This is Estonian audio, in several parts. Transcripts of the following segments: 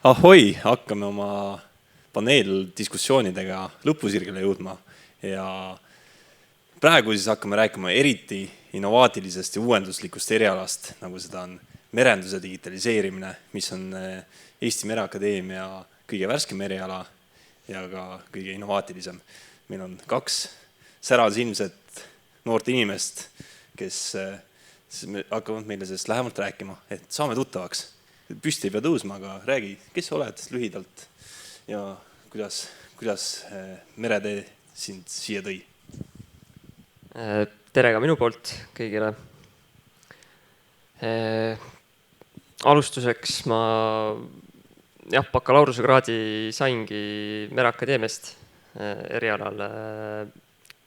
Ahoi, hakkame oma paneeldiskussioonidega lõpusirgele jõudma ja praegu siis hakkame rääkima eriti innovaatilisest ja uuenduslikust erialast, nagu seda on merenduse digitaliseerimine, mis on Eesti Mereakadeemia kõige värskem eriala ja ka kõige innovaatilisem. Meil on 2 särasilmset noort inimest, kes hakkavad meile sellest lähemalt rääkima, et saame tuttavaks. Püsti ei pea tõusma, aga räägi, kes sa oled lühidalt ja kuidas meretee sind siia tõi? Tere ka minu poolt kõigile. Alustuseks ma bakalaureusekraadi saingi Mereakadeemiast erialal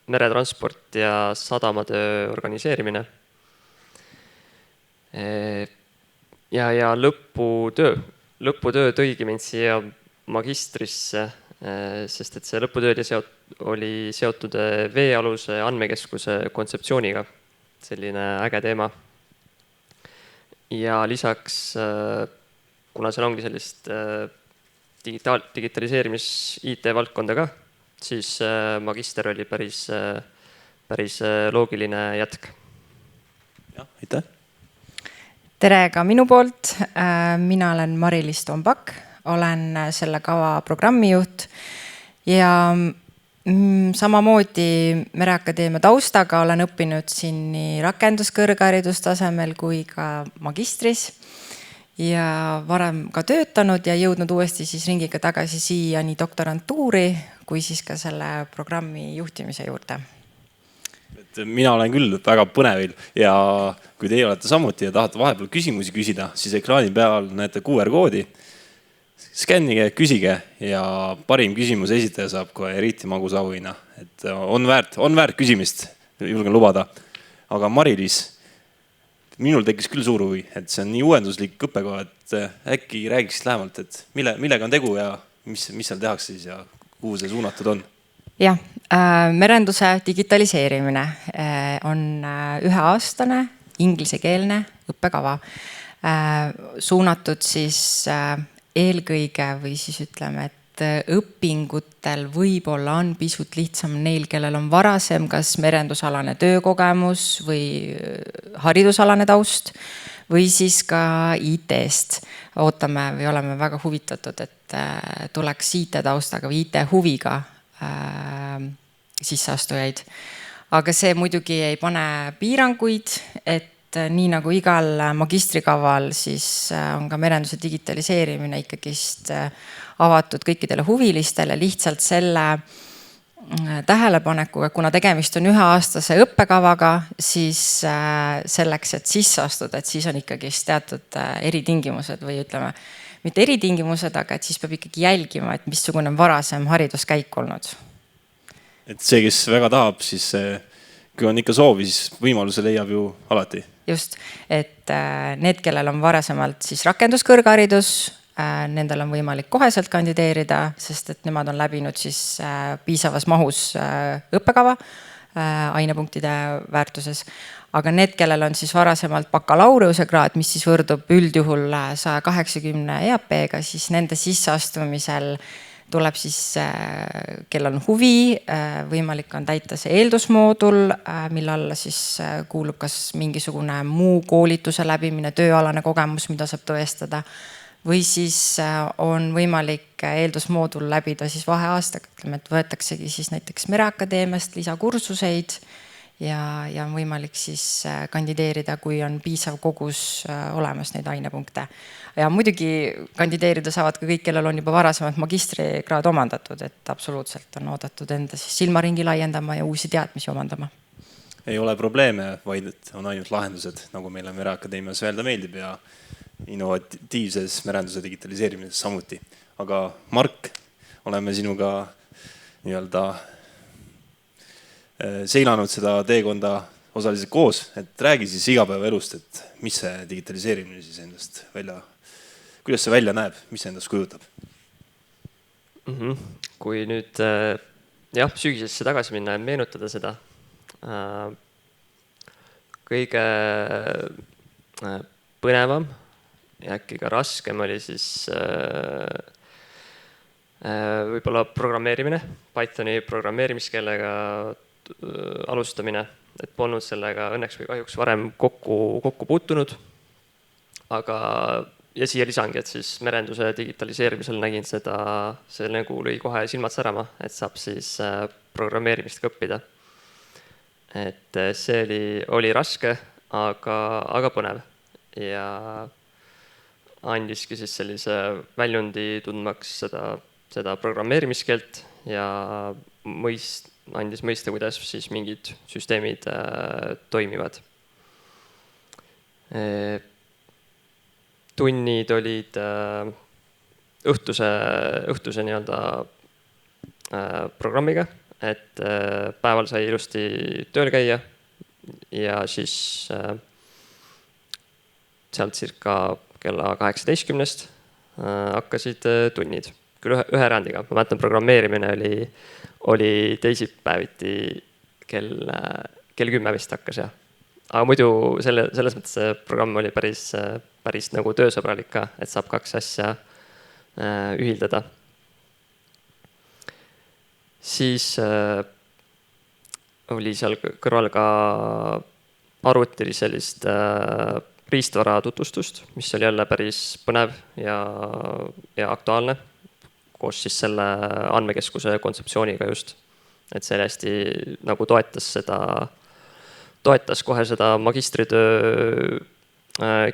meretransport ja sadamatöö organiseerimine. Ja lõputöö tõigi mind siia magistrisse, sest et see lõputöö oli seotud veealuse andmekeskuse kontseptsiooniga. Selline äge teema. Ja lisaks, kuna seal ongi sellist digitaliseerimis IT valdkonda ka, siis magister oli päris loogiline jätk. Jah, aitäh. Tere ka minu poolt. Mina olen Mari-Liis Tombak, olen selle kava programmijuht ja samamoodi Mereakadeemia taustaga olen õppinud siin nii rakenduskõrgharidustasemel kui ka magistris ja varem ka töötanud ja jõudnud uuesti siis ringiga tagasi siia nii doktorantuuri kui siis ka selle programmi juhtimise juurde. Mina olen küll väga põnevil ja kui teie olete samuti ja tahate vahepeal küsimusi küsida, siis ekraani peal näete QR-koodi. Skännige, küsige ja parim küsimuse esitaja saab kohe eriti magus auhinna. Et on väärt küsimist, julgen lubada. Aga Mari-Liis, minul tekkis küll suur huvi, et see on nii uuenduslik õppekava, et äkki räägiksid lähemalt, et millega on tegu ja mis seal tehakse siis ja kuhu see suunatud on? Jah, merenduse digitaliseerimine on 1-aastane inglisekeelne õppekava suunatud siis eelkõige või siis ütleme, et õpingutel võib-olla on pisut lihtsam neil, kellel on varasem kas merendusalane töökogemus või haridusalane taust või siis ka IT-st. Ootame või oleme väga huvitatud, et tuleks IT taustaga või IT huviga sisseastujaid. Aga see muidugi ei pane piiranguid, et nii nagu igal magistrikaval, siis on ka merenduse digitaliseerimine ikkagist avatud kõikidele huvilistele lihtsalt selle tähelepanekuga, kuna tegemist on 1-aastase õppekavaga, siis selleks, et sisse astuda, et siis on ikkagist teatud eritingimused või ütleme, mitte eritingimused, aga et siis peab ikkagi jälgima, et missugune on varasem hariduskäik olnud. Et see, kes väga tahab, siis kui on ikka soovi, siis võimaluse leiab ju alati. Just, et need, kellel on varasemalt siis rakenduskõrgharidus, nendel on võimalik koheselt kandideerida, sest et nemad on läbinud siis piisavas mahus õppekava ainepunktide väärtuses. Aga need, kellel on siis varasemalt bakalaureuskraad, mis siis võrdub üldjuhul 180 EAP-ga, siis nende sisseastumisel tuleb siis, kel on huvi, võimalik on täita see eeldusmoodul, mille alla siis kuulub kas mingisugune muu koolituse läbimine, tööalane kogemus, mida saab tõestada, või siis on võimalik eeldusmoodul läbida siis vaheaastaga, et võetaksegi siis näiteks Mereakadeemiast lisakursuseid ja on võimalik siis kandideerida, kui on piisav kogus olemas neid ainepunkte. Ja muidugi kandideerida saavad ka kõik, kellel on juba varasemalt magistrikraad omandatud, et absoluutselt on oodatud enda siis silmaringi laiendama ja uusi teadmisi omandama. Ei ole probleeme, vaid on ainult lahendused, nagu meile Mereakadeemias öelda meeldib ja innovatiivses merenduse digitaliseerimises samuti. Aga Mark, oleme sinuga nii-öelda seilanud seda teekonda osaliselt koos, et räägi siis igapäevaelust, et mis see digitaliseerimine siis endast kuidas see välja näeb, mis see endast kujutab? Kui nüüd sügisesse tagasi minna ja meenutada seda, kõige põnevam ja äkki ka raskem oli siis võib-olla programmeerimine, Pythoni programmeerimiskeelega alustamine, et polnud sellega õnneks või kahjuks varem kokku puutunud. Aga ja siia lisangi, et siis merenduse digitaliseerimisel nägin seda, see nagu lõi kohe silmad särama, et saab siis programmeerimist ka õppida. Et see oli raske, aga põnev ja andiski siis sellise väljundi tundmaks seda programmeerimiskeelt ja andis mõista, kuidas siis mingid süsteemid toimivad. Tunnid olid õhtuse nii-öelda programmiga, et päeval sai ilusti tööl käia ja siis sealt circa kella 18 hakkasid tunnid. Küll ühe erandiga. Ma mäletan, programmeerimine oli teisipäeviti kell 10 vist hakkas, jah. Aga muidu selles mõttes see programm oli päris nagu töösõbralik ka, et saab kaks asja ühildada. Siis oli seal kõrval ka arvuti sellist riistvara tutvustust, mis oli jälle päris põnev ja aktuaalne, koos siis selle andmekeskuse kontseptsiooniga just. Et see hästi nagu toetas kohe seda magistritöö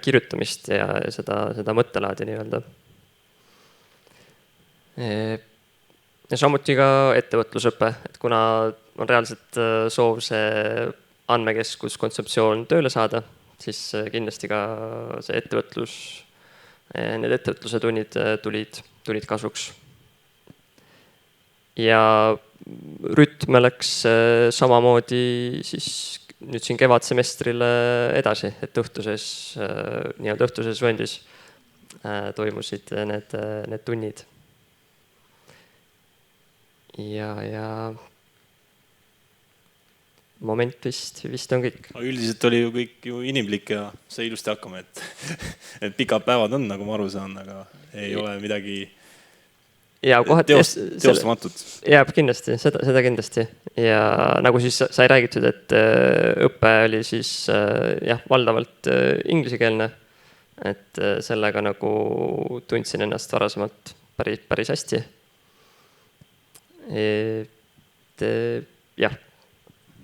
kirjutamist ja seda mõttelaadi nii-öelda. Ja samuti ka ettevõtlusõpe, et kuna on reaalselt soov see andmekeskus kontseptsioon tööle saada, siis kindlasti ka see need ettevõtluse tunnid tulid kasuks. Ja rütm läks samamoodi siis nüüd siin kevadsemestrile edasi, et nii-öelda õhtuses vööndis toimusid need tunnid. Ja moment vist on kõik. Üldiselt oli ju kõik inimlik ja sai ilusti hakkama, et pikad päevad on, nagu ma aru saan, aga ei ole midagi teostamatut. Jaa, kindlasti, seda kindlasti. Ja nagu siis sai räägitud, et õppe oli siis valdavalt inglisikeelne, et sellega nagu tundsin ennast varasemalt päris hästi. Jah,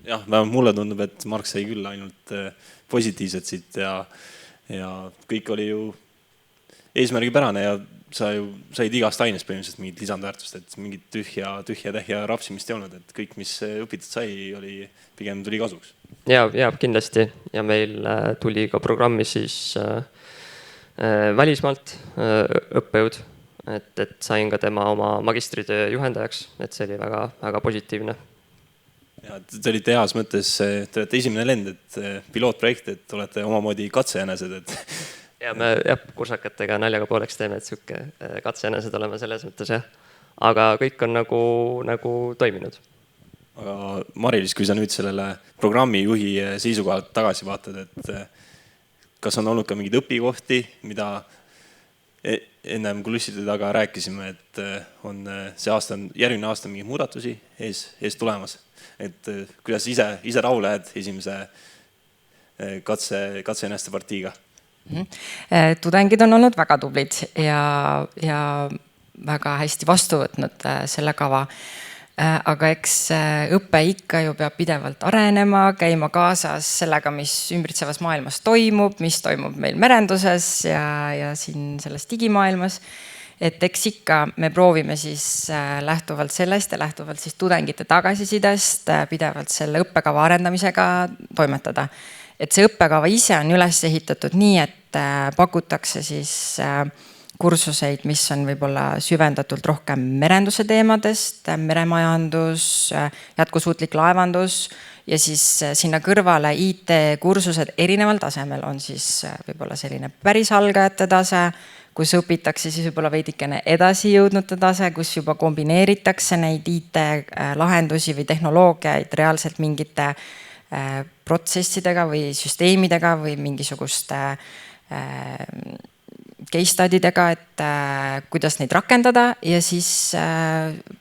vähemalt mulle tundub, et Mark sai küll ainult positiivset siit ja kõik oli ju eesmärgipärane ja sa ju said igast ainest põhimõtteliselt mingit lisandväärtust, et mingit tühja rapsimist ei olnud, et kõik, mis õpitud sai, pigem tuli kasuks. Ja kindlasti ja meil tuli ka programmi siis välismaalt õppejõud, et sain ka tema oma magistritöö juhendajaks, et see oli väga positiivne. Ja te olite heas mõttes, te olete esimene lend, et pilootprojekt, et olete omamoodi katsejänesed, et ja me kursakatega naljaga pooleks teeme, et siuke katsejänesed oleme selles mõttes, jah. Aga kõik on nagu toiminud. Aga Mari-Liis, kui sa nüüd sellele programmijuhi seisukohalt tagasi vaatad, et kas on olnud ka mingid õpikohti, mida ennem kulisside taga rääkisime, et on järgmine aasta mingeid muudatusi ees tulemas, et kuidas ise rahul lähed esimese katsejäneste partiiga? Tudengid on olnud väga tublid ja väga hästi vastu võtnud selle kava. Aga eks õpe ikka ju peab pidevalt arenema, käima kaasas sellega, mis ümbritsevas maailmas toimub, mis toimub meil merenduses ja siin selles digimaailmas. Et eks ikka me proovime siis lähtuvalt sellest ja lähtuvalt siis tudengite tagasisidest pidevalt selle õppekava arendamisega toimetada. Et see õppekava ise on üles ehitatud nii, et pakutakse siis kursuseid, mis on võib-olla süvendatult rohkem merenduse teemadest, meremajandus, jätkusuutlik laevandus ja siis sinna kõrvale IT-kursused erineval tasemel on siis võib-olla selline päris algajate tase, kus õpitakse siis võib-olla veidikene edasi jõudnute tase, kus juba kombineeritakse neid IT-lahendusi või tehnoloogiaid reaalselt mingite protsessidega või süsteemidega või mingisuguste case study'dega, et kuidas neid rakendada ja siis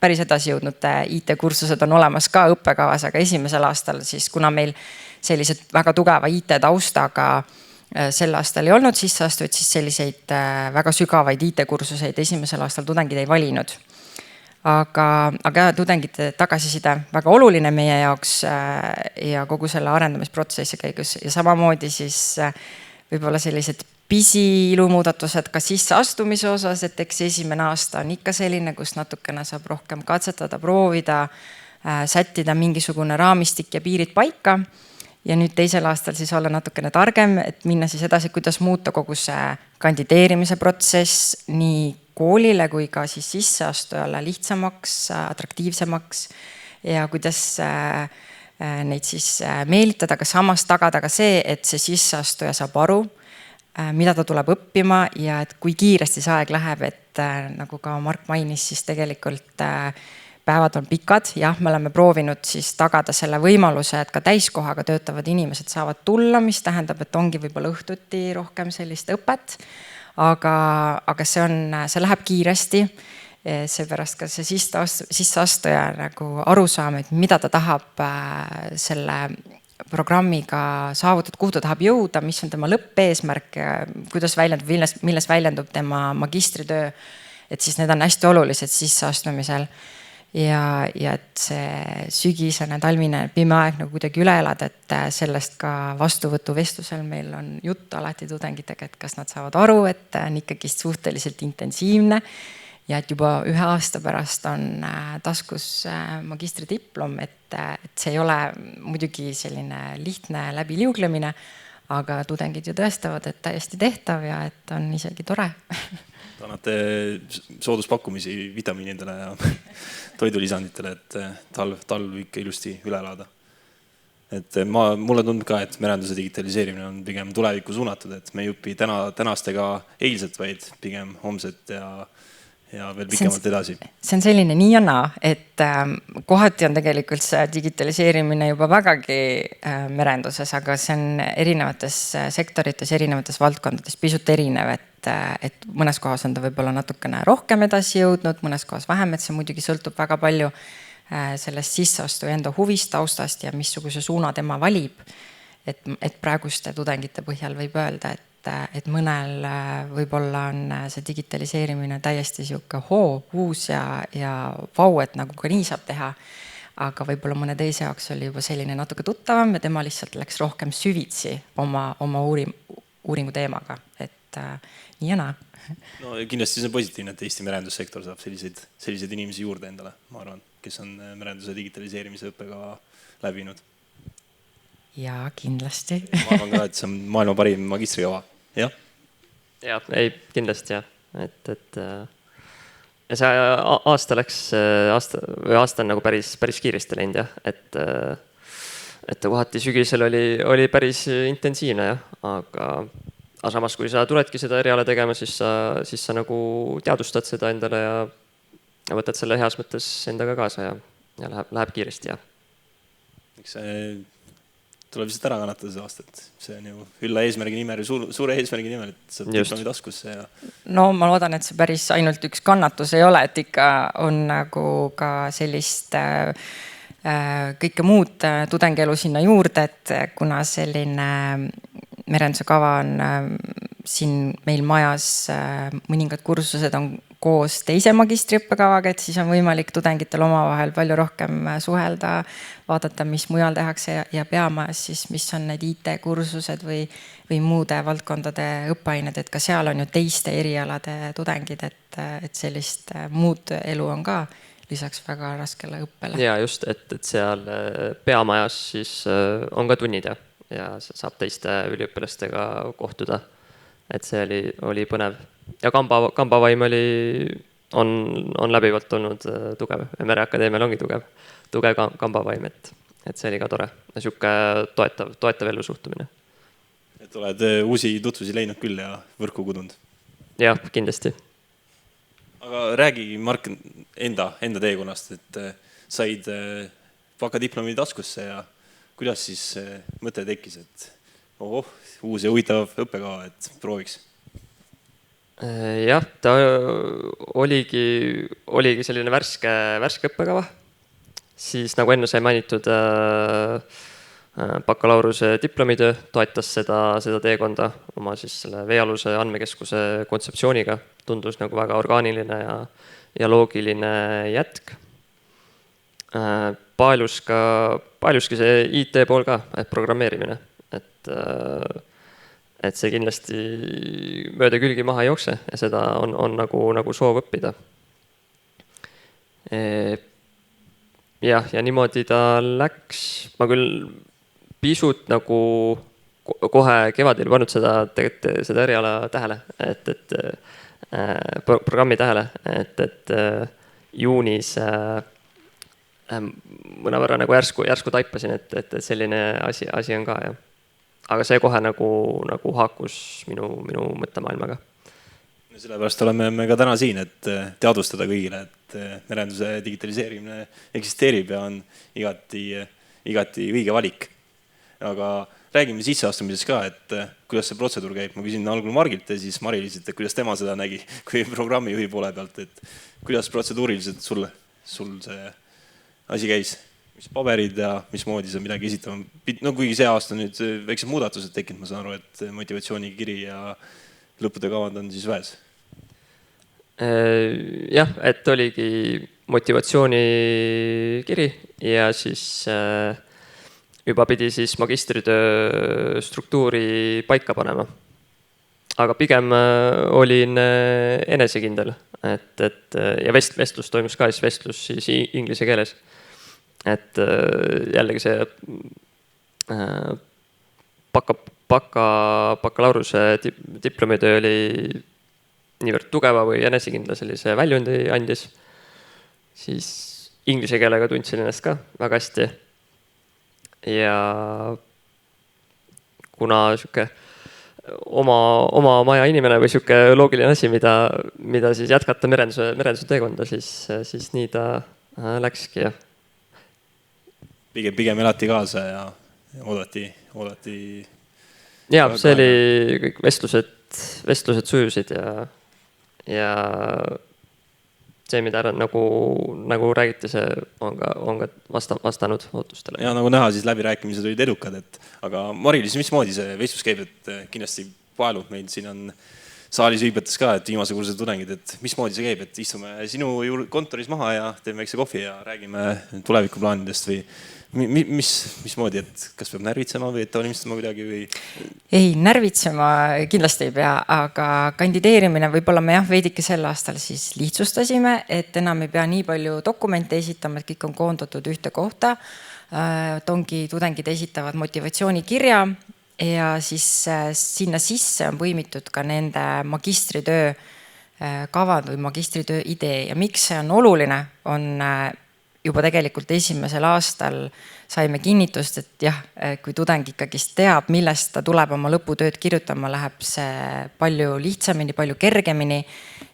päris edasi jõudnute IT-kursused on olemas ka õppekavas, aga esimesel aastal siis, kuna meil sellised väga tugeva IT-taustaga sel aastal ei olnud sisseastujaid, siis selliseid väga sügavaid IT-kursuseid esimesel aastal tudengid ei valinud. Aga tudengite tagasiside väga oluline meie jaoks ja kogu selle arendamisprotsessi käigus ja samamoodi siis võib-olla sellised pisiilumuudatused ka sisseastumise osas, et eks esimene aasta on ikka selline, kus natukene saab rohkem katsetada, proovida, sättida mingisugune raamistik ja piirid paika. Ja nüüd teisel aastal siis olla natukene targem, et minna siis edasi, kuidas muuta kogu see kandideerimise protsess nii koolile kui ka siis sisseastujale lihtsamaks, atraktiivsemaks ja kuidas neid siis meelitada, aga samas tagada ka see, et see sisseastuja saab aru, mida ta tuleb õppima ja et kui kiiresti see aeg läheb, et nagu ka Mark mainis, siis tegelikult päevad on pikad. Jah, me oleme proovinud siis tagada selle võimaluse, et ka täiskohaga töötavad inimesed saavad tulla, mis tähendab, et ongi võib-olla õhtuti rohkem sellist õpet, aga see läheb kiiresti. Seepärast ka see sisseastuja nagu arusaam, et mida ta tahab selle programmiga saavutada, kuhu ta tahab jõuda, mis on tema lõppeesmärk, kuidas väljendub, milles väljendub tema magistritöö, et siis need on hästi olulised sisseastumisel. Ja et see sügisene, talvine, pime aeg nagu kuidagi üle elada, et sellest ka vastuvõtuvestlusel meil on jutt alati tudengitega, et kas nad saavad aru, et on ikkagi suhteliselt intensiivne ja et juba 1 aasta pärast on taskus magistridiplom, et see ei ole muidugi selline lihtne läbiliuglemine, aga tudengid ju tõestavad, et täiesti tehtav ja et on isegi tore. Te annate sooduspakkumisi vitamiinidele ja toidulisanditele, et talv ikka ilusti üle elada. Et mulle tundub ka, et merenduse digitaliseerimine on pigem tulevikku suunatud, et me ei õpi tänastega eilset, vaid pigem homset ja veel pikemalt edasi. See on selline nii ja naa, et kohati on tegelikult see digitaliseerimine juba vägagi merenduses, aga see on erinevates sektorites, erinevates valdkondades pisut erinev, et mõnes kohas on ta võib-olla natukene rohkem edasi jõudnud, mõnes kohas vähem, et see muidugi sõltub väga palju sellest sisseastuja enda huvist, taustast ja missuguse suuna tema valib. Et praeguste tudengite põhjal võib öelda, et mõnel võib-olla on see digitaliseerimine täiesti sihuke uus ja vau, et nagu ka nii saab teha. Aga võib-olla mõne teise jaoks oli juba selline natuke tuttavam ja tema lihtsalt läks rohkem süvitsi oma uuringu teemaga, et nii ja naa. No kindlasti see on positiivne, et Eesti merendussektor saab selliseid inimesi juurde endale, ma arvan, kes on merenduse digitaliseerimise õppega läbinud. Ja kindlasti. Ma arvan ka, et see on maailma parim magistrikava. Jah? Ja, ei, kindlasti jah. Ja see aasta on nagu päris kiiresti läinud jah. Et kohati sügisel oli päris intensiivne jah. Aga samas, kui sa tuledki seda eriala tegema, siis sa nagu teadvustad seda endale ja võtad selle heas mõttes endaga kaasa ja läheb kiiresti jah. Eks see tuleb lihtsalt ära kannatada see aastat. See on ju ülla eesmärgi nimel, suure eesmärgi nimel, et saab diplomi taskusse. No ma loodan, et see päris ainult üks kannatus ei ole, et ikka on nagu ka sellist kõike muud tudengielu sinna juurde, et kuna selline merenduse kava on siin meil majas, mõningad kursused on koos teise magistriõppekavaga, et siis on võimalik tudengitel omavahel palju rohkem suhelda, vaadata, mis mujal tehakse ja peamajas siis, mis on need IT-kursused või muude valdkondade õppeained, et ka seal on ju teiste erialade tudengid, et sellist muud elu on ka lisaks väga raskele õppele. Ja just, et seal peamajas siis on ka tunnid ja saab teiste üliõpilastega kohtuda. Et see oli põnev. Ja kambavaim on läbivalt olnud tugev. Ja Mereakadeemial ongi tugev kambavaim, et see oli ka tore. Ja siuke toetav elu suhtumine. Et oled uusi tutvusi leidnud küll ja võrku kudunud? Jah, kindlasti. Aga räägi, Mark, enda teekonnast, et said bakadiplomi taskusse ja kuidas siis mõte tekkis, et uus ja huvitav õppekava, et prooviks? Jah, ta oligi selline värske õppekava. Siis nagu enne sai mainitud, bakalaureuse diplomitöö toetas seda teekonda oma siis selle veealuse andmekeskuse kontseptsiooniga. Tundus nagu väga orgaaniline ja loogiline jätk. Paljuski see IT pool ka, programmeerimine. Et see kindlasti mööda külgi maha ei jookse ja seda on nagu soov õppida. Ja niimoodi ta läks. Ma küll pisut nagu kohe kevadel pannud seda eriala tähele, et programmi tähele, et juunis mõnevõrra nagu järsku taipasin, et selline asi on ka, jah. Aga see kohe nagu haakus minu mõttemaailmaga. Sellepärast oleme me ka täna siin, et teadvustada kõigile, et merenduse digitaliseerimine eksisteerib ja on igati õige valik. Aga räägime sisseastumises ka, et kuidas see protseduur käib. Ma küsin algul Margilt ja siis Mari-Liisit, et kuidas tema seda nägi kui programmijuhi poole pealt, et kuidas protseduuriliselt sul see asi käis? Mis paberid ja mismoodi sa midagi esitama? No kuigi see aasta nüüd väiksed muudatused tekkinud, ma saan aru, et motivatsioonikiri ja lõppude kavad on siis väes. Jah, et oligi motivatsioonikiri ja siis juba pidi siis magistritöö struktuuri paika panema. Aga pigem olin enesekindel, ja vestlus toimus ka, siis vestlus siis inglise keeles. Et jällegi see bakalaureuse diplomitöö oli niivõrd tugeva või enesekindla sellise väljundi andis. Siis inglise keelega tundsin ennast ka väga hästi. Ja kuna siuke oma maja inimene või siuke loogiline asi, mida siis jätkata merenduse teekonda, siis nii ta läkski, jah. Pigem elati kaasa ja oodati. Ja see oli kõik vestlused sujusid ja see, mida nagu räägiti, see on ka vastanud ootustele. Ja nagu näha, siis läbirääkimised olid edukad, aga Mari-Liis, mismoodi see vestlus käib, et kindlasti paelub meil siin on saalis viibetes ka, et viimase kursuse tudengid, et mismoodi see käib, et istume sinu kontoris maha ja teeme väikse kohvi ja räägime tulevikuplaanidest või mismoodi, et kas peab närvitsema või ettevalmistama kuidagi või? Ei, närvitsema kindlasti ei pea, aga kandideerimine võib-olla me veidike sel aastal siis lihtsustasime, et enam ei pea nii palju dokumente esitama, et kõik on koondatud ühte kohta. Tudengid esitavad motivatsioonikirja ja siis sinna sisse on põimitud ka nende magistritöö kavad või magistritöö idee ja miks see on oluline, on juba tegelikult esimesel aastal saime kinnitust, et jah, kui tudeng ikkagist teab, millest ta tuleb oma lõputööd kirjutama, läheb see palju lihtsamini, palju kergemini,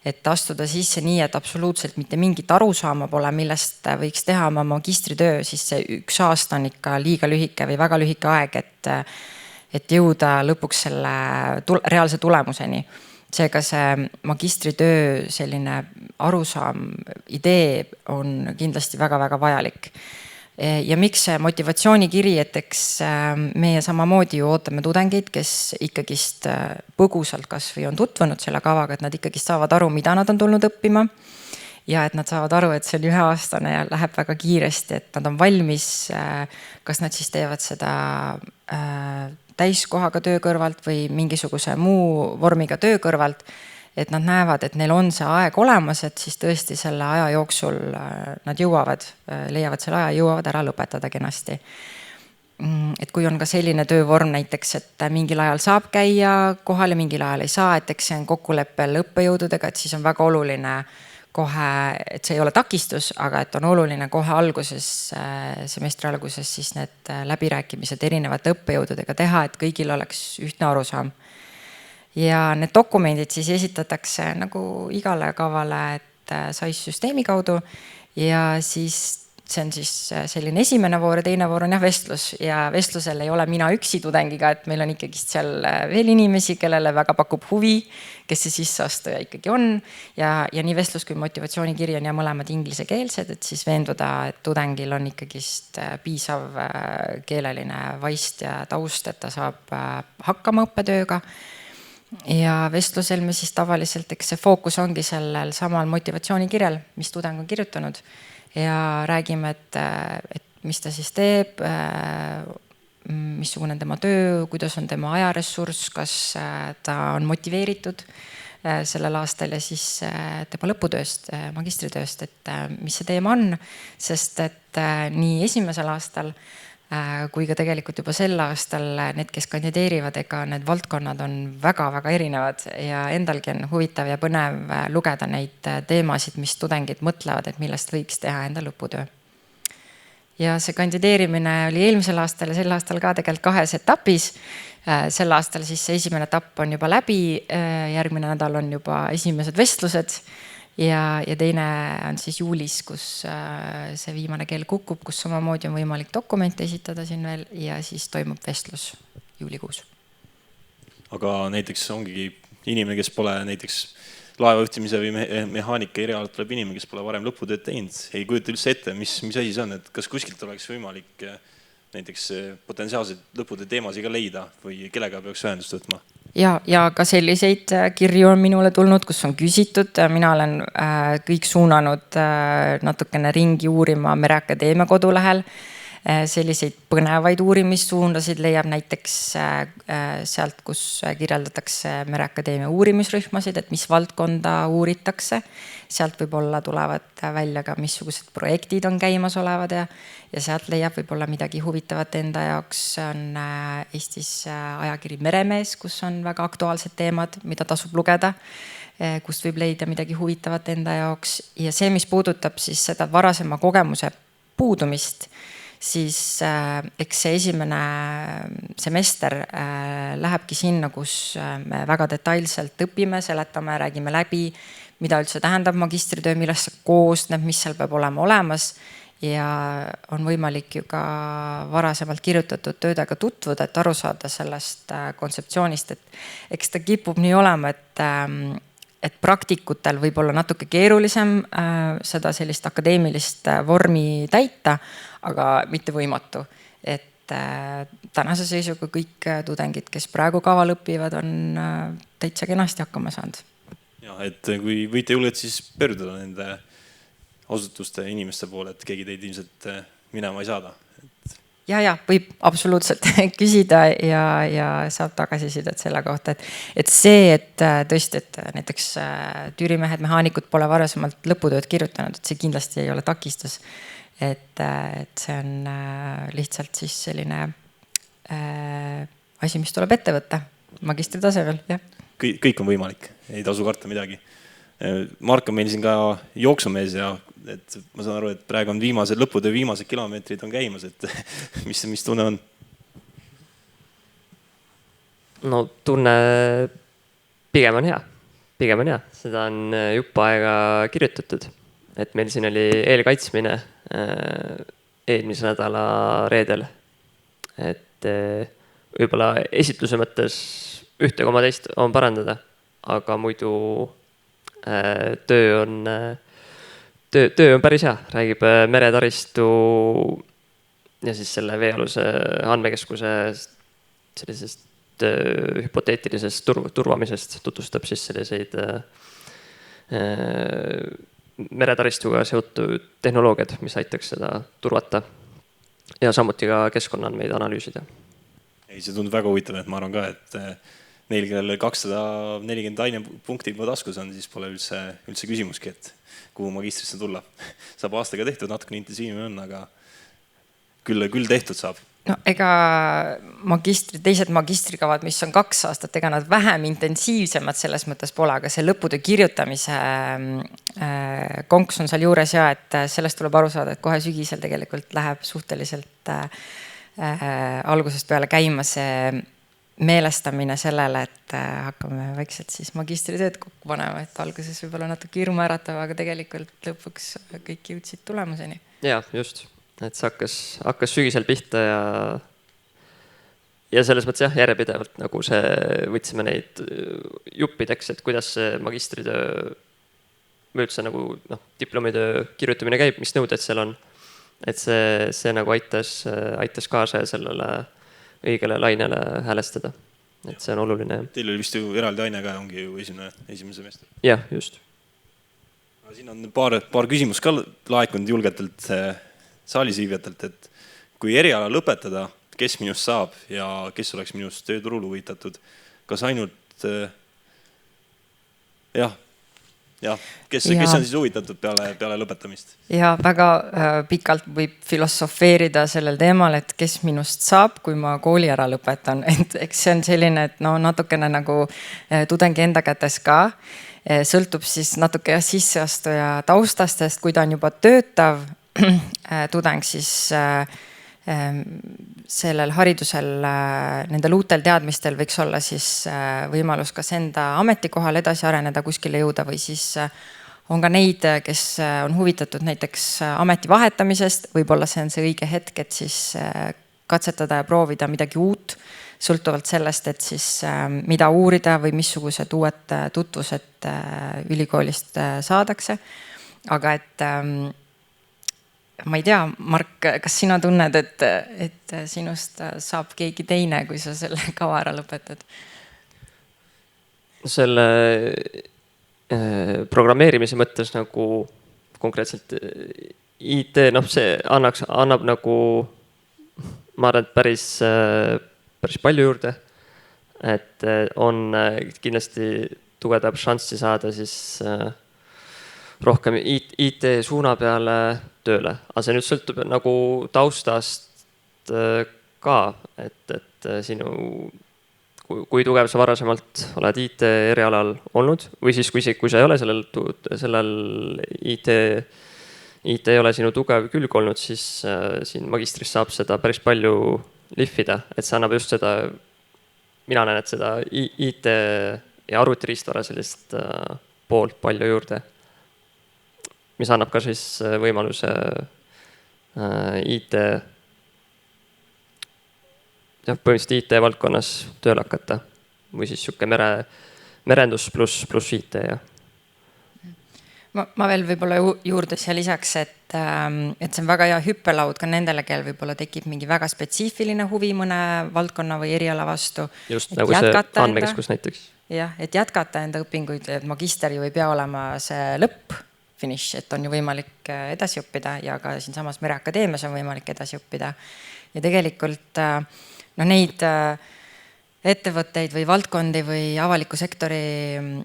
et astuda sisse nii, et absoluutselt mitte mingit arusaama pole, millest võiks teha oma magistritöö, siis see 1 aasta on ikka liiga lühike või väga lühike aeg, et jõuda lõpuks selle reaalse tulemuseni. Seega see magistritöö selline arusaam, idee on kindlasti väga-väga vajalik. Ja miks see motivatsioonikiri, et eks meie samamoodi ju ootame tudengeid, kes ikkagist põgusalt kas või on tutvunud selle kavaga, et nad ikkagist saavad aru, mida nad on tulnud õppima ja et nad saavad aru, et see on 1-aastane ja läheb väga kiiresti, et nad on valmis, kas nad siis teevad seda täiskohaga töö kõrvalt või mingisuguse muu vormiga töö kõrvalt, et nad näevad, et neil on see aeg olemas, et siis tõesti selle aja jooksul nad leiavad selle aja, jõuavad ära lõpetada kenasti. Et kui on ka selline töövorm näiteks, et mingil ajal saab käia kohal ja mingil ajal ei saa, et eks see on kokkuleppel õppejõududega, et siis on väga oluline kohe, et see ei ole takistus, aga et on oluline kohe alguses, semestri alguses siis need läbirääkimised erinevate õppejõududega teha, et kõigil oleks ühtne arusaam. Ja need dokumendid siis esitatakse nagu igale kavale, et SAIS-süsteemi kaudu ja siis see on siis selline esimene voor ja teine voor on vestlus ja vestlusel ei ole mina üksi tudengiga, et meil on ikkagi seal veel inimesi, kellele väga pakub huvi, kes see sisseastuja ikkagi on ja nii vestlus kui motivatsioonikiri on ja mõlemad inglisekeelsed, et siis veenduda, et tudengil on ikkagist piisav keeleline vaist ja taust, et ta saab hakkama õppetööga. Ja vestlusel me siis tavaliselt, eks see fookus ongi sellel samal motivatsioonikirjal, mis tudeng on kirjutanud ja räägime, et mis ta siis teeb, missugune on tema töö, kuidas on tema ajaressurss, kas ta on motiveeritud sellel aastal ja siis tema lõputööst, magistritööst, et mis see teema on, sest et nii esimesel aastal kui ka tegelikult juba sel aastal need, kes kandideerivad, ega need valdkonnad on väga-väga erinevad ja endalgi on huvitav ja põnev lugeda neid teemasid, mis tudengid mõtlevad, et millest võiks teha enda lõputöö. Ja see kandideerimine oli eelmisel aastal ja sel aastal ka tegelikult 2 etapis. Sel aastal siis see esimene etapp on juba läbi, järgmine nädal on juba esimesed vestlused ja teine on siis juulis, kus see viimane keel kukub, kus samamoodi on võimalik dokumente esitada siin veel ja siis toimub vestlus juulikuus. Aga näiteks ongi inimene, kes pole näiteks laevajuhtimise või mehaanika erialalt tuleb inimene, kes pole varem lõputööd teinud, ei kujuta üldse ette, mis asi see on, et kas kuskilt oleks võimalik näiteks potentsiaalseid lõputöö teemasid ka leida või kellega peaks ühendust võtma? Ja ka selliseid kirju on minule tulnud, kus on küsitud. Mina olen kõik suunanud natukene ringi uurima Mereakadeemia kodulehel. Selliseid põnevaid uurimissuundasid leiab näiteks sealt, kus kirjeldatakse Mereakadeemia uurimisrühmasid, et mis valdkonda uuritakse. Sealt võib-olla tulevad välja ka missugused projektid on käimas olevad ja sealt leiab võib-olla midagi huvitavat enda jaoks. On Eestis ajakiri Meremees, kus on väga aktuaalsed teemad, mida tasub lugeda, kust võib leida midagi huvitavat enda jaoks. Ja see, mis puudutab siis seda varasema kogemuse puudumist, siis eks see esimene semester lähebki sinna, kus me väga detailselt õpime, seletame, räägime läbi, mida üldse tähendab magistritöö, millest see koosneb, mis seal peab olema olemas ja on võimalik ju ka varasemalt kirjutatud töödega tutvuda, et aru saada sellest kontseptsioonist, et eks ta kipub nii olema, et praktikutel võib olla natuke keerulisem seda sellist akadeemilist vormi täita, aga mitte võimatu. Et tänase seisuga kõik tudengid, kes praegu kaval õpivad, on täitsa kenasti hakkama saanud. Ja, et kui võite julgelt, siis pöörduda nende asutuste inimeste poole, et keegi teid ilmselt minema ei saada. Ja, võib absoluutselt küsida ja saab tagasisidet selle kohta, et see, et tõesti, et näiteks tüürimehed, mehaanikud pole varasemalt lõputööd kirjutanud, et see kindlasti ei ole takistus. Et see on lihtsalt siis selline asi, mis tuleb ette võtta magistri tasemel. Ja. Kõik on võimalik, ei tasu karta midagi. Mark on meil siin ka jooksumees ja et ma saan aru, et praegu on lõputöö viimased kilomeetrid on käimas, et mis tunne on? No tunne pigem on hea. Seda on jupp aega kirjutatud, et meil siin oli eelkaitsmine eelmise nädala reedel, et võib-olla esitluse mõttes 1,2 on parandada, aga muidu töö on päris hea, räägib meretaristu ja siis selle veealuse andmekeskuse sellisest hüpoteetilisest turvamisest, tutvustab siis selliseid meretaristuga seotud tehnoloogiad, mis aitaks seda turvata ja samuti ka keskkonnaandmeid analüüsida. Ei, see tundub väga huvitav, et ma arvan ka, et neil, kellel 240 ainepunkti juba taskus on, siis pole üldse küsimuski, et kuhu magistrisse tulla. Saab aastaga tehtud, natukene intensiivne on, aga küll tehtud saab. No ega teised magistrikavad, mis on 2 aastat, ega nad vähem intensiivsemad selles mõttes pole, aga see lõputöö kirjutamise konks on seal juures ja et sellest tuleb aru saada, et kohe sügisel tegelikult läheb suhteliselt algusest peale käima see meelestamine sellele, et hakkame vaikselt siis magistritööd kokku panema, et alguses võib-olla natuke hirmu äratav, aga tegelikult lõpuks kõik jõudsid tulemuseni. Ja, just. Et see hakkas sügisel pihta ja selles mõttes jah, järjepidevalt nagu võtsime neid juppideks, et kuidas see magistritöö või üldse nagu diplomitöö kirjutamine käib, mis nõuded seal on. Et see nagu aitas kaasa ja sellele õigele lainele häälestada. Et see on oluline. Teil oli vist ju eraldi aine ka, ongi ju esimene semester. Jah, just. Siin on paar küsimust ka laekunud julgetelt saalis viibjatelt, et kui eriala lõpetada, kes minust saab ja kes oleks minust tööturul huvitatud, kas ainult kes on siis huvitatud peale lõpetamist? Ja väga pikalt võib filosofeerida sellel teemal, et kes minust saab, kui ma kooli ära lõpetan. Et eks see on selline, et natukene nagu tudengi enda kätes ka. Sõltub siis natuke sisseastuja taustast, sest kui ta on juba töötav tudeng, siis sellel haridusel, nendel uutel teadmistel võiks olla siis võimalus kas enda ametikohal edasi areneda, kuskile jõuda või siis on ka neid, kes on huvitatud näiteks ameti vahetamisest. Võib-olla see on see õige hetk, et siis katsetada ja proovida midagi uut, sõltuvalt sellest, et siis mida uurida või missugused uued tutvused ülikoolist saadakse. Aga et ma ei tea, Mark, kas sina tunned, et sinust saab keegi teine, kui sa selle kava ära lõpetad? Selle programmeerimise mõttes nagu konkreetselt IT, see annab nagu, ma arvan, et päris palju juurde. Et on kindlasti tugevdab šanssi saada siis rohkem IT suuna peale tööle. Aga see nüüd sõltub nagu taustast ka, et sinu, kui tugev sa varasemalt oled IT erialal olnud või siis kui sa ei ole sellel IT ei ole sinu tugev külg olnud, siis siin magistris saab seda päris palju lihvida, et see annab just seda, mina näen, et seda IT ja arvutiriistvara sellist poolt palju juurde, mis annab ka siis võimaluse põhimõtteliselt IT valdkonnas tööle hakata või siis siuke merendus pluss IT. Ma veel võib-olla juurde siia lisaks, et see on väga hea hüppelaud ka nendele, kel võib-olla tekib mingi väga spetsiifiline huvi mõne valdkonna või eriala vastu. Just nagu see andmekeskus näiteks. Jah, et jätkata enda õpinguid, et magister ju ei pea olema see lõpp, finish, et on ju võimalik edasi õppida ja ka siin samas Mereakadeemias on võimalik edasi õppida. Ja tegelikult neid ettevõtteid või valdkondi või avaliku sektori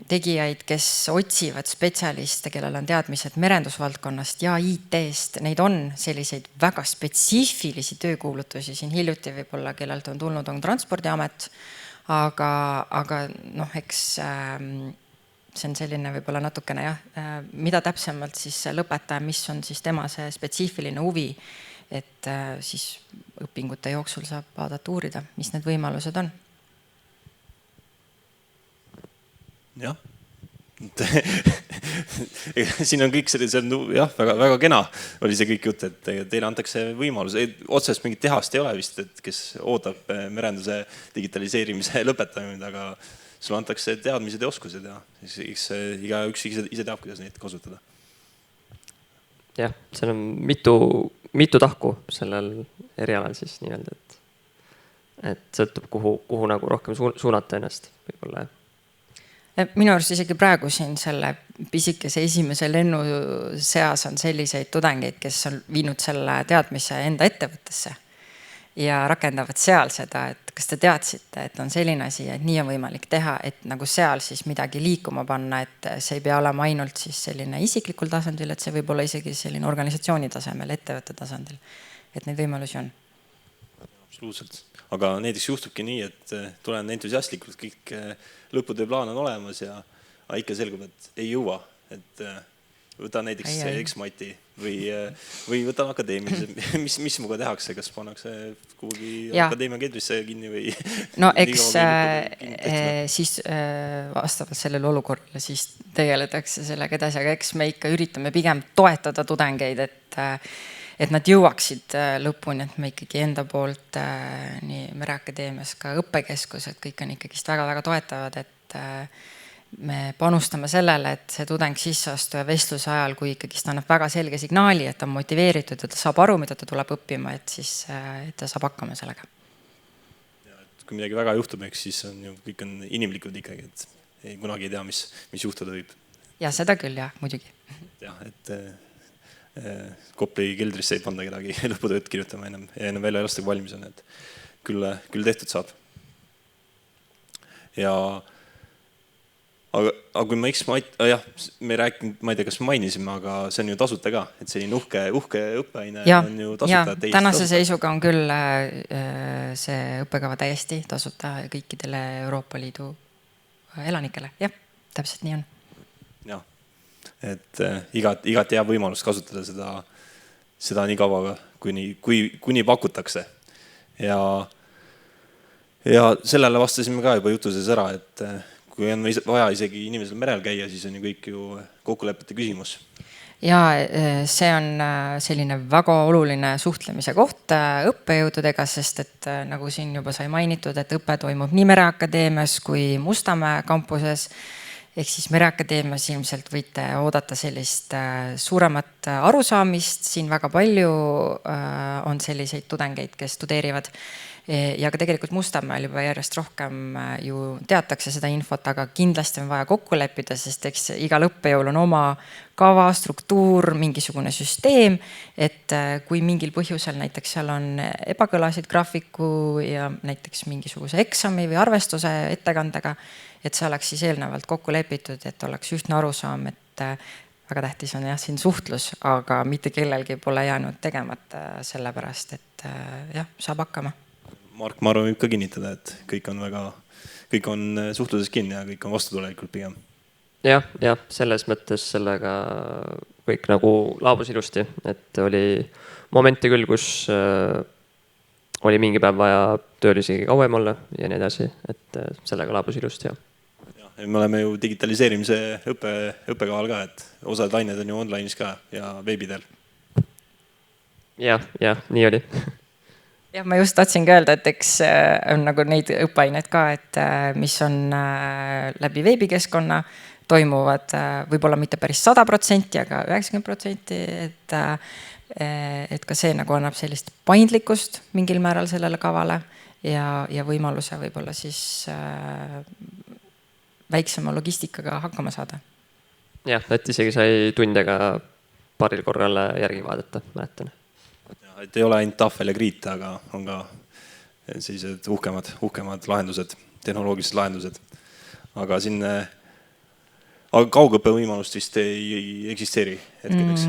tegijaid, kes otsivad spetsialiste, kellel on teadmised merendusvaldkonnast ja IT-st, neid on selliseid väga spetsiifilisi töökuulutusi. Siin hiljuti võib-olla, kellelt on tulnud, on Transpordiamet, aga eks see on selline võib-olla natukene mida täpsemalt siis lõpetaja, mis on siis tema see spetsiifiline huvi, et siis õpingute jooksul saab vaadata uurida, mis need võimalused on. Jah. Siin on kõik see väga kena oli see kõik jutt, et teile antakse võimalus. Otsest mingit tehast ei ole vist, et kes ootab merenduse digitaliseerimise lõpetamine, aga sul antakse teadmised ja oskused ja igaüks ise teab, kuidas neid kasutada. Jah, seal on mitu tahku sellel erialal siis nii-öelda, et sõltub, kuhu nagu rohkem suunata ennast võib-olla. Minu arust isegi praegu siin selle pisikese esimese lennu seas on selliseid tudengeid, kes on viinud selle teadmise enda ettevõttesse ja rakendavad seal seda, et kas te teadsite, et on selline asi, et nii on võimalik teha, et nagu seal siis midagi liikuma panna, et see ei pea olema ainult siis selline isiklikul tasandil, et see võib olla isegi selline organisatsiooni tasemel, ettevõtte tasandil, et neid võimalusi on. Absoluutselt. Aga näiteks juhtubki nii, et tulen entusiastlikult, kõik lõputöö plaan on olemas ja ikka selgub, et ei jõua. Et võta näiteks X-Mati või võtan akadeemilise, mis muga tehakse, kas pannakse kuhugi akadeemia keldrisse kinni või? No eks siis vastavalt sellele olukorrale siis tegeletakse sellega edasi, aga eks me ikka üritame pigem toetada tudengeid, et nad jõuaksid lõpuni, et me ikkagi enda poolt nii Mereakadeemias ka õppekeskused kõik on ikkagist väga-väga toetavad, et me panustame sellele, et see tudeng sisseastuja vestluse ajal, kui ikkagist annab väga selge signaali, et ta on motiveeritud ja ta saab aru, mida ta tuleb õppima, et siis et ta saab hakkama sellega. Ja, kui midagi väga juhtub, eks siis on ju kõik on inimlikud ikkagi, et kunagi ei tea, mis juhtuda võib. Ja seda küll, jah, muidugi. Jah, et Kopli keldrisse ei panda kedagi lõputööd kirjutama ennem välja lastega valmis on, et küll tehtud saab. Ja aga kui ma me rääkinud, ma ei tea, kas mainisime, aga see on ju tasuta ka, et selline uhke õppeaine on ju tasuta. Ja, tänase seisuga on küll see õppekava täiesti tasuta kõikidele Euroopa Liidu elanikele. Jah, täpselt nii on. Jah, et igat hea võimalust kasutada seda nii kaua, kuni pakutakse. Ja sellele vastasime ka juba jutuses ära, et kui on vaja isegi inimesel merel käia, siis on ju kõik ju kokkulepete küsimus. Ja see on selline väga oluline suhtlemise koht õppejõududega, sest et nagu siin juba sai mainitud, et õpe toimub nii Mereakadeemias kui Mustamäe kampuses. Ehk siis Mereakadeemias ilmselt võite oodata sellist suuremat arusaamist. Siin väga palju on selliseid tudengeid, kes studeerivad. Ja ka tegelikult Mustamäel juba järjest rohkem ju teatakse seda infot, aga kindlasti on vaja kokku leppida, sest eks igal õppejõul on oma kava, struktuur, mingisugune süsteem, et kui mingil põhjusel näiteks seal on ebakõlasid graafiku ja näiteks mingisuguse eksami või arvestuse ettekandega, et see oleks siis eelnevalt kokku lepitud, et oleks ühtne arusaam, et väga tähtis on jah siin suhtlus, aga mitte kellelgi pole jäänud tegemata sellepärast, et jah, saab hakkama. Mark, ma arvan, võib ka kinnitada, et kõik on suhtluses kinni ja kõik on vastutulelikult pigem. Jah, selles mõttes sellega kõik nagu laabus ilusti, et oli momente küll, kus oli mingi päev vaja töölisi kauem olla ja nii edasi, et sellega laabus ilusti. Ja, me oleme ju digitaliseerimise õppekaval ka, et osad ained on ju online'is ka ja veebidel. Jah, nii oli. Ja ma just tahtsingi öelda, et eks on nagu neid õppeaineid ka, et mis on läbi veebikeskkonna, toimuvad võib-olla mitte päris 100%, aga 90%, et ka see nagu annab sellist paindlikkust mingil määral sellele kavale ja võimaluse võib-olla siis väiksema logistikaga hakkama saada. Jah, et isegi sai tundega paaril korral järgi vaadata, mäletan. Et ei ole ainult tahvel ja kriit, aga on ka sellised uhkemad lahendused, tehnoloogilised lahendused. Aga siin kaugõppe võimalust vist ei eksisteeri hetkedeks.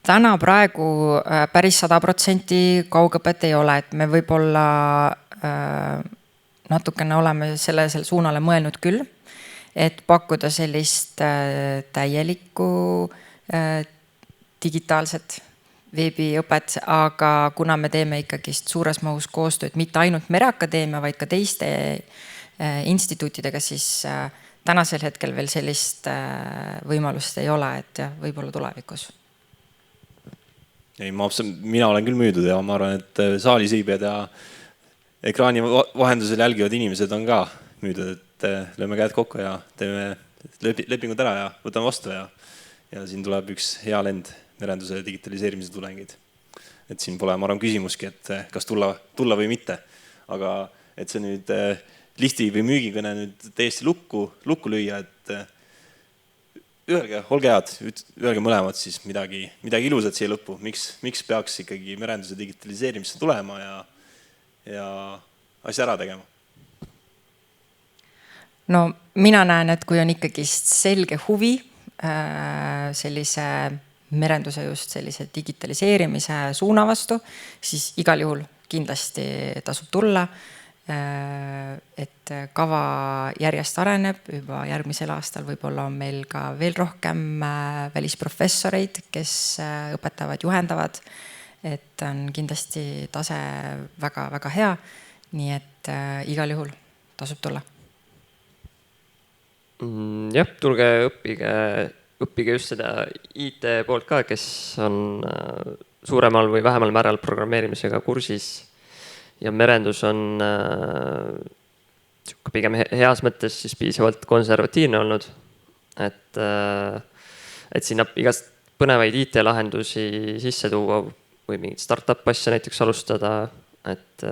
Täna praegu päris 100% kaugõpet ei ole, et me võib-olla natukene oleme selle suunale mõelnud küll, et pakkuda sellist täielikku digitaalset veebiõpet, aga kuna me teeme ikkagist suures mahus koostööd mitte ainult Mereakadeemia, vaid ka teiste instituutidega, siis tänasel hetkel veel sellist võimalust ei ole, et võib-olla tulevikus. Ei, mina olen küll müüdud ja ma arvan, et saalis viibijad ja ekraani vahendusel jälgivad inimesed on ka müüdud, et lööme käed kokku ja teeme lepingud ära ja võtame vastu ja siin tuleb üks hea lend merenduse digitaliseerimise tudengeid. Et siin pole, ma arvan, küsimuski, et kas tulla või mitte. Aga et see nüüd lihti või müügikõne nüüd täiesti lukku lüüa, et olge head, öelge mõlemad siis midagi ilusat siia lõppu. Miks peaks ikkagi merenduse digitaliseerimisse tulema ja asja ära tegema? No mina näen, et kui on ikkagi selge huvi sellise merenduse just sellise digitaliseerimise suuna vastu, siis igal juhul kindlasti tasub tulla. et kava järjest areneb, juba järgmisel aastal võib-olla on meil ka veel rohkem välisprofessoreid, kes õpetavad, juhendavad, et on kindlasti tase väga-väga hea, nii et igal juhul tasub tulla. Jah, tulge õppige just seda IT poolt ka, kes on suuremal või vähemal määral programmeerimisega kursis ja merendus on pigem heas mõttes siis piisavalt konservatiivne olnud, et sinna igast põnevaid IT-lahendusi sisse tuua või mingit startup asja näiteks alustada, et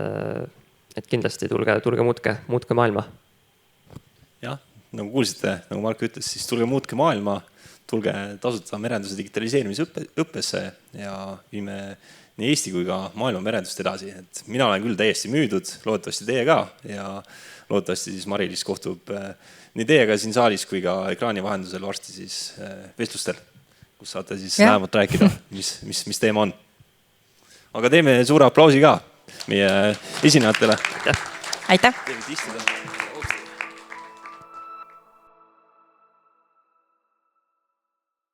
kindlasti tulge muutke maailma. Jah, nagu kuulsite, nagu Marko ütles, siis tulge muutke maailma, tulge tasuta merenduse digitaliseerimise õppesse ja viime nii Eesti kui ka maailma merendust edasi. Et mina olen küll täiesti müüdud, loodetavasti teie ka ja loodetavasti siis Mari-Liis kohtub nii teiega siin saalis kui ka ekraani vahendusel varsti siis vestlustel, kus saate siis lähemalt rääkida, mis teema on. Aga teeme suure aplausi ka meie esinejatele. Aitäh! Teeme istuda.